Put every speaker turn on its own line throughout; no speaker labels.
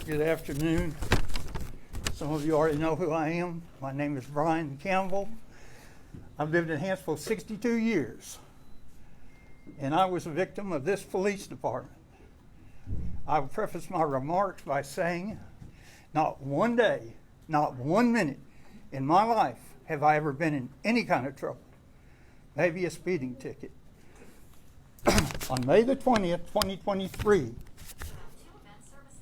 Good afternoon. Some of you already know who I am. My name is Campbell. I've lived in Hanceville 62 years, and I was a victim of this police department. I will preface my remarks by saying, not one day, not 1 minute in my life have I ever been in any kind of trouble. Maybe a speeding ticket. On May the 20th, 2023,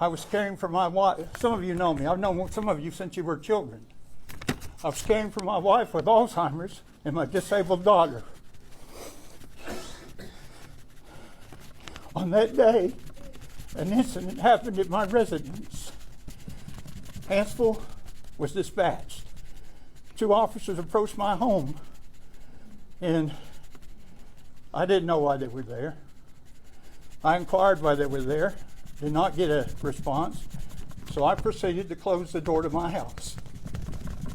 I was caring for my wife. Some of you know me. I've known some of you since you were children. I was caring for my wife with Alzheimer's and my disabled daughter. On that day, an incident happened at my residence. Hanceville was dispatched. 2 officers approached my home, and I didn't know why they were there. I inquired why they were there, did not get a response, so I proceeded to close the door to my house.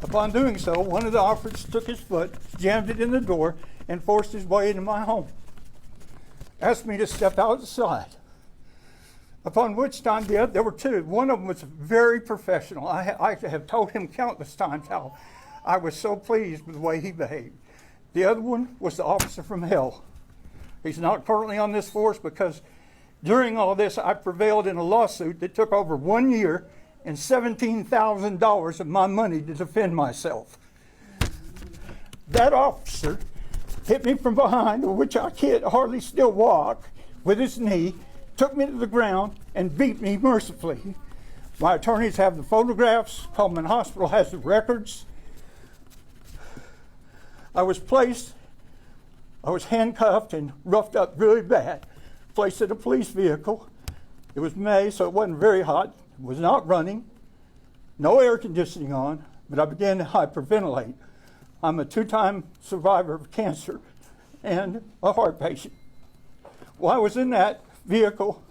Upon doing so, one of the officers took his foot, jammed it in the door, and forced his way into my home. Asked me to step outside. Upon which time, there were 2. One of them was very professional. I have told him countless times how I was so pleased with the way he behaved. The other one was the officer from hell. He's not currently on this force because during all this, I prevailed in a lawsuit that took over 1 year and $17,000 of my money to defend myself. That officer hit me from behind, of which I can't hardly still walk, with his knee, took me to the ground, and beat me mercifully. My attorneys have the photographs. Cullman Hospital has the records. I was handcuffed and roughed up really bad. Placed in a police vehicle. It was May, so it wasn't very hot. It was not running. No air conditioning on, but I began to hyperventilate. I'm a 2-time survivor of cancer and a heart patient. While I was in that vehicle,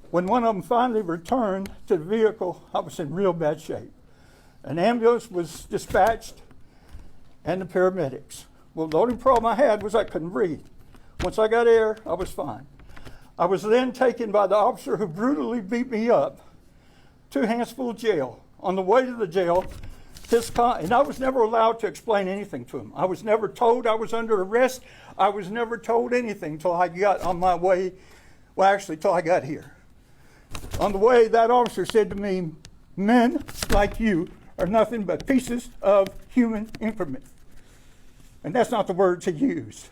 when one of them finally returned to the vehicle, I was in real bad shape. An ambulance was dispatched and the paramedics. Well, the only problem I had was I couldn't breathe. Once I got air, I was fine. I was then taken by the officer who brutally beat me up to Hanceville jail. On the way to the jail, and I was never allowed to explain anything to him. I was never told I was under arrest. I was never told anything until I got on my way, till I got here. On the way, that officer said to me, "Men like you are nothing but pieces of human increment." And that's not the words he used.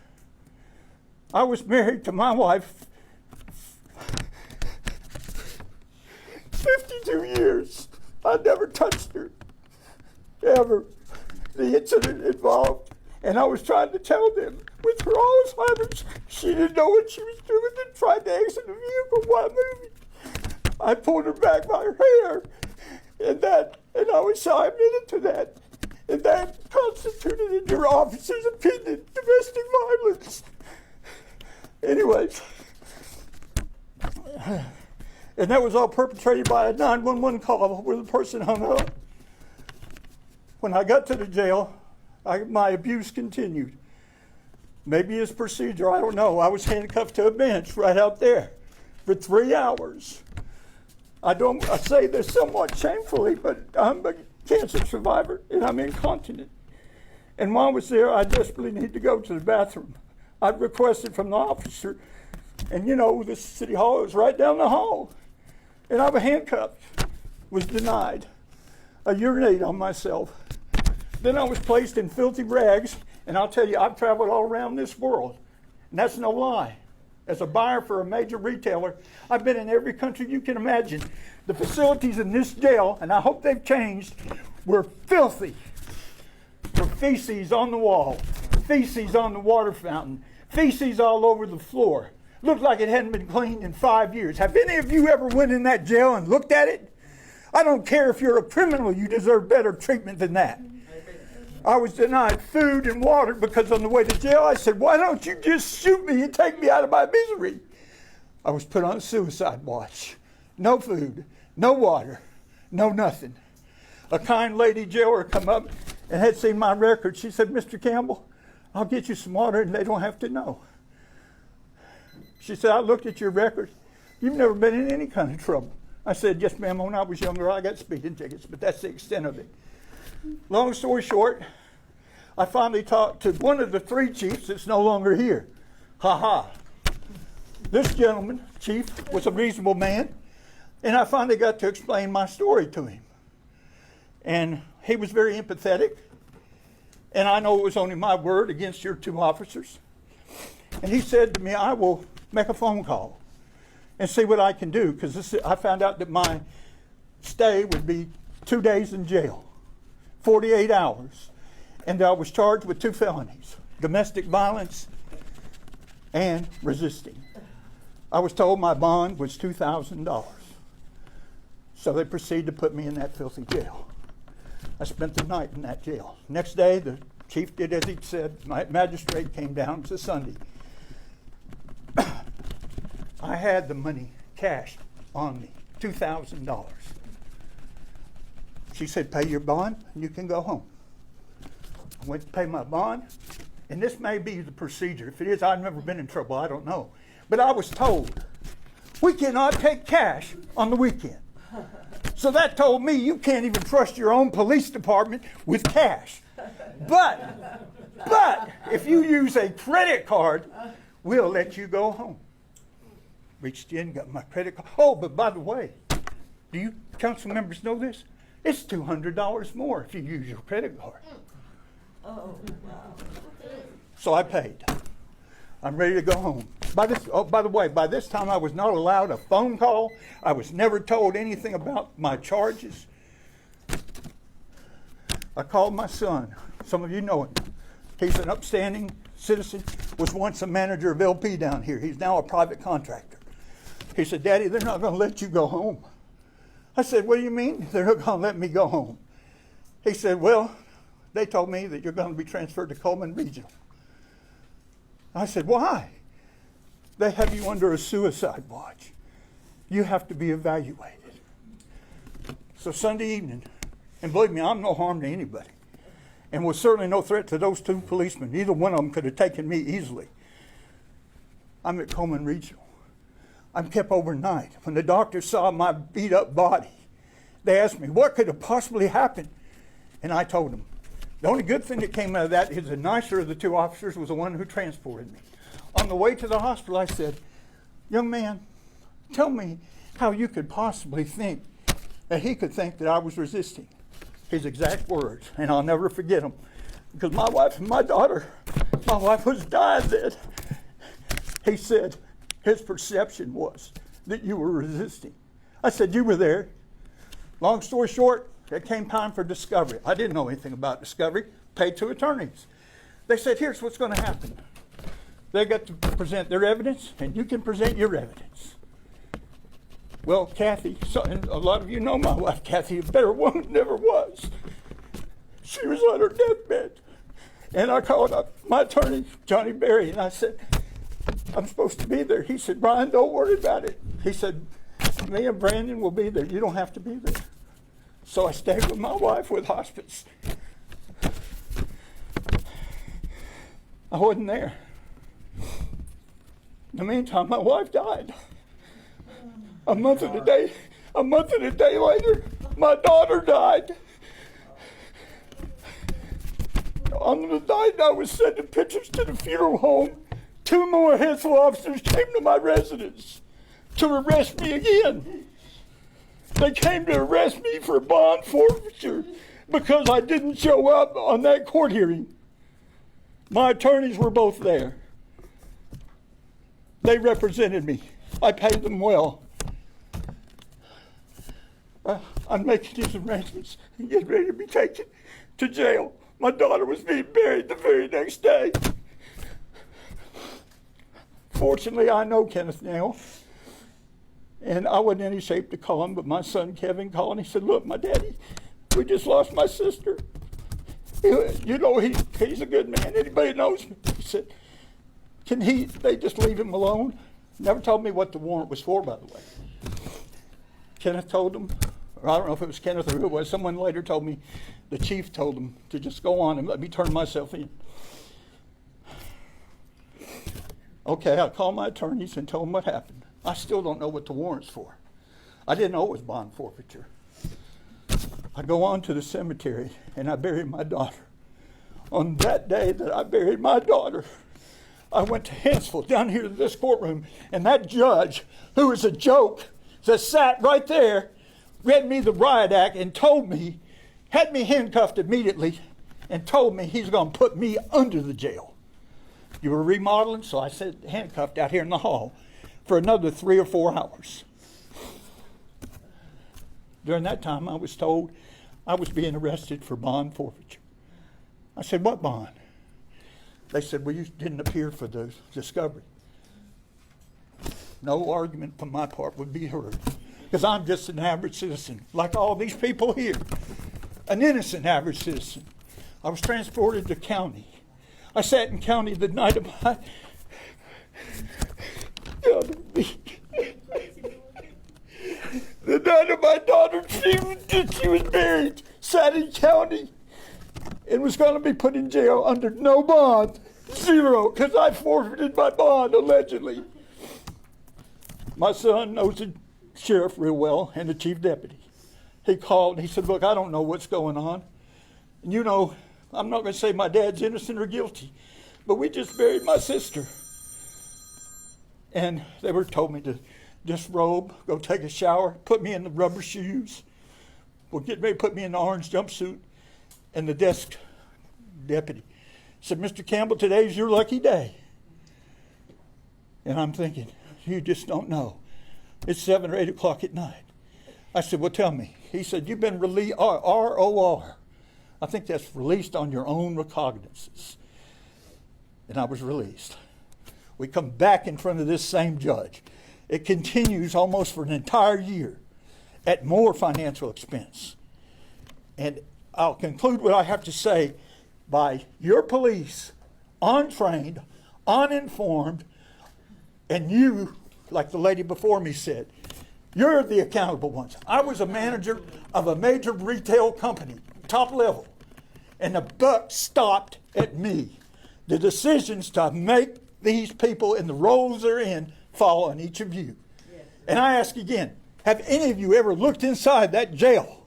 I was married to my wife 52 years. I never touched her, ever. The incident involved, and I was trying to tell them, with her Alzheimer's, she didn't know what she was doing and tried to exit the vehicle while moving. I pulled her back by her hair, and I was admitted to that. And that constituted, in your officer's opinion, domestic violence. Anyways, and that was all perpetrated by a 911 call where the person hung up. When I got to the jail, my abuse continued. Maybe it's procedure, I don't know. I was handcuffed to a bench right out there for 3 hours. I say this somewhat shamefully, but I'm a cancer survivor and I'm incontinent. And while I was there, I desperately needed to go to the bathroom. I requested from the officer, and the city hall was right down the hall. And I was handcuffed, was denied. I urinated on myself. Then I was placed in filthy rags, and I'll tell you, I've traveled all around this world, and that's no lie. As a buyer for a major retailer, I've been in every country you can imagine. The facilities in this jail, and I hope they've changed, were filthy. There were feces on the wall, feces on the water fountain, feces all over the floor. Looked like it hadn't been cleaned in 5 years. Have any of you ever went in that jail and looked at it? I don't care if you're a criminal, you deserve better treatment than that. I was denied food and water because on the way to jail, I said, "Why don't you just shoot me and take me out of my misery?" I was put on suicide watch. No food, no water, no nothing. A kind lady jailer come up and had seen my record. She said, "Mr. Campbell, I'll get you some water and they don't have to know." She said, "I looked at your record. You've never been in any kind of trouble. I said, yes, ma'am, when I was younger, I got speeding tickets, but that's the extent of it. Long story short, I finally talked to one of the 3 chiefs that's no longer here. This gentleman, chief, was a reasonable man, and I finally got to explain my story to him. And he was very empathetic, and I know it was only my word against your 2 officers. And he said to me, I will make a phone call and see what I can do, because I found out that my stay would be 2 days in jail, 48 hours, and I was charged with 2 felonies, domestic violence and resisting. I was told my bond was $2,000. So they proceeded to put me in that filthy jail. I spent the night in that jail. Next day, the chief did as he said. My magistrate came down. It was a Sunday. I had the money cash on me, $2,000. She said, pay your bond and you can go home. I went to pay my bond, and this may be the procedure. If it is, I've never been in trouble, I don't know. But I was told, we cannot take cash on the weekend. So that told me you can't even trust your own police department with cash. But if you use a credit card, we'll let you go home. Reached in, got my credit card. Oh, but by the way, do you council members know this? It's $200 more if you use your credit card.
Oh, wow.
So I paid. I'm ready to go home. By the way, by this time I was not allowed a phone call. I was never told anything about my charges. I called my son. Some of you know him. He's an upstanding citizen, was once a manager of LP down here. He's now a private contractor. He said, Daddy, they're not going to let you go home. I said, what do you mean they're not going to let me go home? He said, well, they told me that you're going to be transferred to Cullman Regional. I said, why? They have you under a suicide watch. You have to be evaluated. So Sunday evening, and believe me, I'm no harm to anybody, and was certainly no threat to those 2 policemen. Neither one of them could have taken me easily. I'm at Cullman Regional. I'm kept overnight. When the doctors saw my beat up body, they asked me, what could have possibly happened? And I told them, the only good thing that came out of that is the nicer of the 2 officers was the one who transported me. On the way to the hospital, I said, young man, tell me how you could possibly think that he could think that I was resisting. His exact words, and I'll never forget them, because my wife and my daughter, my wife was dying then. He said his perception was that you were resisting. I said, you were there. Long story short, it came time for discovery. I didn't know anything about discovery. Paid 2 attorneys. They said, here's what's going to happen. They got to present their evidence, and you can present your evidence. Well, Kathy, and a lot of you know my wife, Kathy, a better woman than ever was. She was on her deathbed. And I called up my attorney, Johnny Berry, and I said, I'm supposed to be there. He said, Brian, don't worry about it. He said, me and Brandon will be there. You don't have to be there. So I stayed with my wife with hospice. I wasn't there. In the meantime, my wife died. A month and a day later, my daughter died. On the night I was sending pictures to the funeral home, 2 more Hanceville officers came to my residence to arrest me again. They came to arrest me for bond forfeiture because I didn't show up on that court hearing. My attorneys were both there. They represented me. I paid them well. I'm making these arrangements and getting ready to be taken to jail. My daughter was being buried the very next day. Fortunately, I know Kenneth now. And I wasn't in any shape to call him, but my son Kevin called and he said, look, my daddy, we just lost my sister. You know, he's a good man. Anybody knows me. He said, they just leave him alone? Never told me what the warrant was for, by the way. Kenneth told him, or I don't know if it was Kenneth or who it was, someone later told me, the chief told him to just go on and let me turn myself in. Okay, I called my attorneys and told them what happened. I still don't know what the warrant's for. I didn't know it was bond forfeiture. I go on to the cemetery and I bury my daughter. On that day that I buried my daughter, I went to Hanceville, down here to this courtroom, and that judge, who was a joke, that sat right there, read me the riot act and told me, had me handcuffed immediately, and told me he's going to put me under the jail. You were remodeling, so I sat handcuffed out here in the hall for another 3 or 4 hours. During that time, I was told I was being arrested for bond forfeiture. I said, what bond? They said, well, you didn't appear for the discovery. No argument from my part would be heard, because I'm just an average citizen, like all these people here, an innocent average citizen. I was transported to county. I sat in county the night of my... The night of my daughter, she was buried, sat in county, and was going to be put in jail under no bond, 0, because I forfeited my bond, allegedly. My son knows the sheriff real well and the chief deputy. He called and he said, look, I don't know what's going on. And you know, I'm not going to say my dad's innocent or guilty, but we just buried my sister. And they told me to disrobe, go take a shower, put me in the rubber shoes. Well, get ready to put me in the orange jumpsuit. And the desk deputy said, Mr. Campbell, today's your lucky day. And I'm thinking, you just don't know. It's 7 or 8 o'clock at night. I said, well, tell me. He said, you've been released, ROR. I think that's released on your own recognizances. And I was released. We come back in front of this same judge. It continues almost for an entire year at more financial expense. And I'll conclude what I have to say by your police, untrained, uninformed, and you, like the lady before me said, you're the accountable ones. I was a manager of a major retail company, top level, and the buck stopped at me. The decisions to make these people in the roles they're in fall on each of you. Yes. And I ask again, have any of you ever looked inside that jail?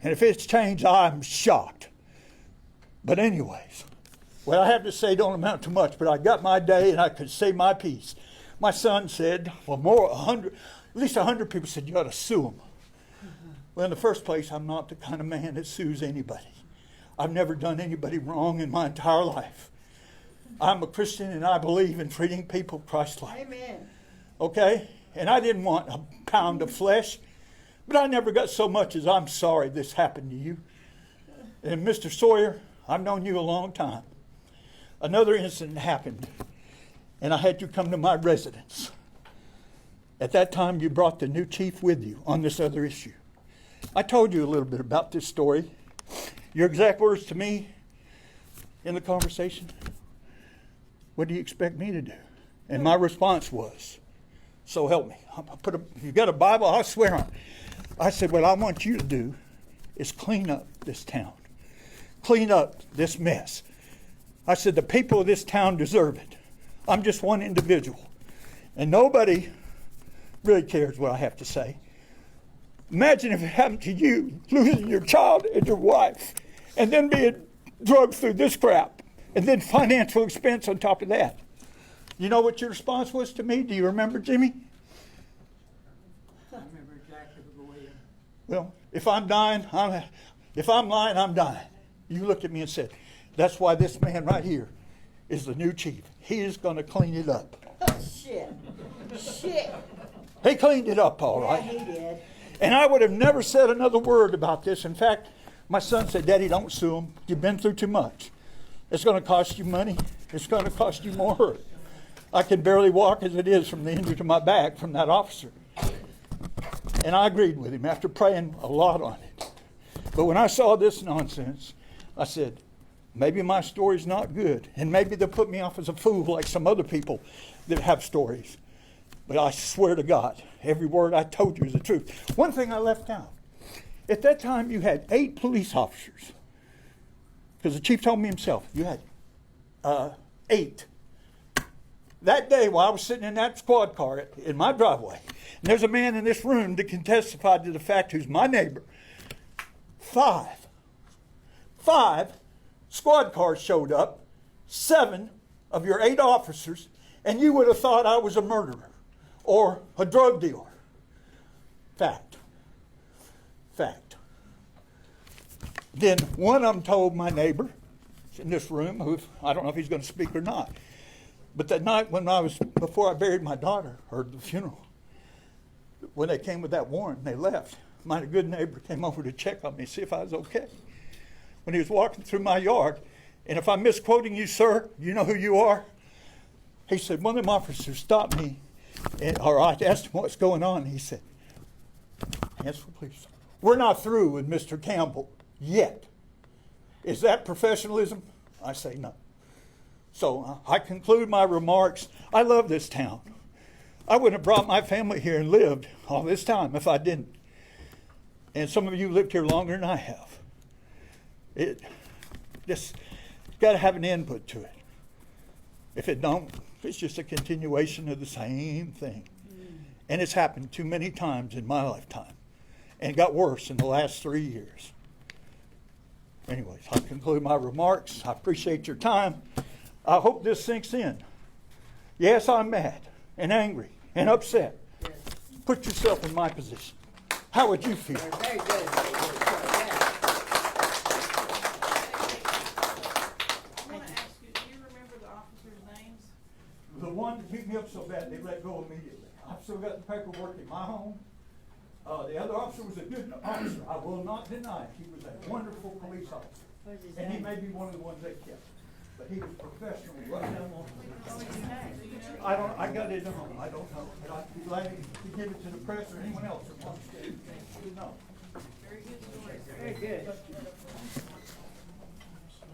And if it's changed, I'm shocked. But anyways, what I have to say don't amount to much, but I got my day and I could say my piece. My son said, well, at least 100 people said, you ought to sue him. Well, in the first place, I'm not the kind of man that sues anybody. I've never done anybody wrong in my entire life. I'm a Christian and I believe in treating people Christ-like. Amen. Okay? And I didn't want a pound of flesh. But I never got so much as I'm sorry this happened to you. And Mr. Sawyer, I've known you a long time. Another incident happened, and I had you come to my residence. At that time, you brought the new chief with you on this other issue. I told you a little bit about this story. Your exact words to me in the conversation, what do you expect me to do? And my response was, so help me. If you've got a Bible, I'll swear on it. I said, what I want you to do is clean up this town. Clean up this mess. I said, the people of this town deserve it. I'm just one individual. And nobody really cares what I have to say. Imagine if it happened to you, losing your child and your wife, and then being drugged through this crap, and then financial expense on top of that. You know what your response was to me? Do you remember, Jimmy? Well, if I'm dying, if I'm lying, I'm dying. You looked at me and said, that's why this man right here is the new chief. He is going to clean it up.
Oh, shit.
He cleaned it up, all right.
Yeah, he did.
And I would have never said another word about this. In fact, my son said, Daddy, don't sue him. You've been through too much. It's going to cost you money. It's going to cost you more hurt. I can barely walk as it is from the injury to my back from that officer. And I agreed with him after praying a lot on it. But when I saw this nonsense, I said, maybe my story's not good. And maybe they'll put me off as a fool like some other people that have stories. But I swear to God, every word I told you is the truth. One thing I left out. At that time, you had 8 police officers. Because the chief told me himself, you had 8. That day while I was sitting in that squad car in my driveway, and there's a man in this room that can testify to the fact who's my neighbor, five squad cars showed up, 7 of your 8 officers, and you would have thought I was a murderer or a drug dealer. Fact. Then one of them told my neighbor in this room, who I don't know if he's going to speak or not, but that night before I buried my daughter, or the funeral, when they came with that warrant and they left, my good neighbor came over to check on me, see if I was okay. When he was walking through my yard, and if I'm misquoting you, sir, you know who you are? He said, one of them officers stopped me, or I asked him what's going on. He said, answer please. We're not through with Mr. Campbell yet. Is that professionalism? I say no. So I conclude my remarks. I love this town. I wouldn't have brought my family here and lived all this time if I didn't. And some of you lived here longer than I have. This got to have an input to it. If it don't, it's just a continuation of the same thing. And it's happened too many times in my lifetime. And it got worse in the last 3 years. Anyways, I conclude my remarks. I appreciate your time. I hope this sinks in. Yes, I'm mad and angry and upset.
Yes.
Put yourself in my position. How would you feel?
Very good.
I want to ask you, do you remember the officers' names?
The one that beat me up so bad, they let go immediately. I've still got the paperwork in my home. The other officer was a good officer. I will not deny it. He was a wonderful police officer.
What's his
And he
name?
may be one of the ones they kept. But he was professional. Right down on
What's his name?
I got it at home. I don't know. But I'd be glad to give it to the press or anyone else that wants to know.
Very good story.
Very good.